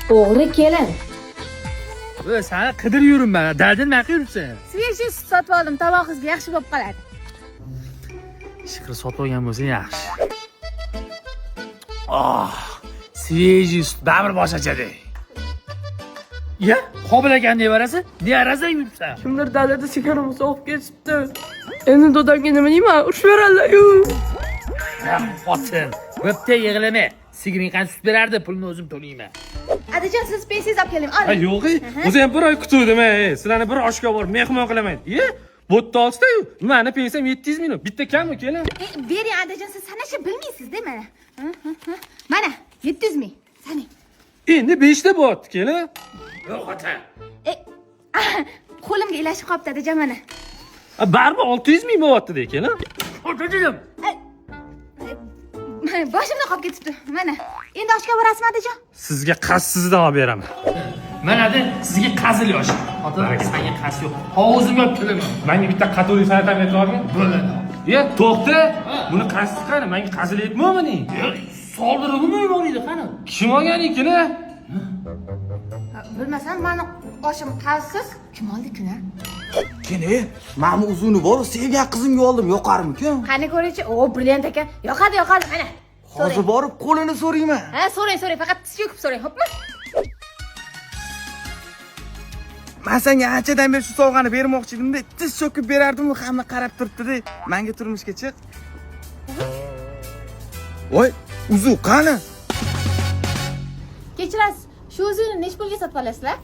O'g'ri kelin. Seni qidirib yuribman. Dardin nima qilibsan? Svejiy sut sotib oldim, tabog'ingizga yaxshi bo'lib qoladi. Shikri sotib olgan bo'lsa yaxshi. Svejiy sut davr boshachadi. Ya, qobil ekan deb berasiz, deyarasiz yuribsan. Kimdir dadada sigaramni so'qib ketibdi. Endi dodamga nima deyman? Urush beradilar-yu. Ya, xotin, bo'pti yig'lama. Sigiring qancha sut berardi, pulni o'zim to'layman. Adajon, siz pensiyangizni olib keling. Oling. Yo'q, o'zi ham bir oy kutuvdim, sizlarni bir oshga borib mehmon qilaman. Bu yerda olsa-yu, meni pensiyam 700 ming. Bitta kammi, kelin. Bering Adajon, siz sanashni bilmaysiz-da mana. Mana 700 ming. Saning. Endi 5 ta bo'lyapti, kelin. Yo'q, xotin. Qo'limga ilashib qolibdi Adajon mana. Baribir 600 ming bo'lyapti-da, kelin. Xotin. Boshimda qolib ketibdi. Mana. Endi oshga borasizmi Adajon? Sizga qassizdan olib beraman. Mana-da sizga qazil yosh. Xotin, senga qas yo'q. Hovuzimga olib kelaman. Menga bitta qato'li sanatam aytib olgin. Bo'ladi. To'xta. Buni qassiz qani? Menga qazil aytmayapmini? Soldiribmi bo'lmaydi qani? Kim olgan kelin? Bilmasam, meni oshim qazsiz. Kim oldi-ku-na? Kene, mana uzuni bor, sevgan qizimga oldim, yoqarmikin? Qani ko'raychi. O, brilliant ekan. Yoqadi, mana. Hozir borib qo'lini so'rayman. Ha, so'rang, faqat tiz cho'kib so'rang, xo'pmi? Men senga anchadan beri shu sovg'ani bermoqchi edimda, tiz cho'kib berardim, hamma qarab turibdi-da. Menga turmushga chiq. Voy, uzu qani? Kechirasiz. Shu o'zini nech pulga sotib olasizlar?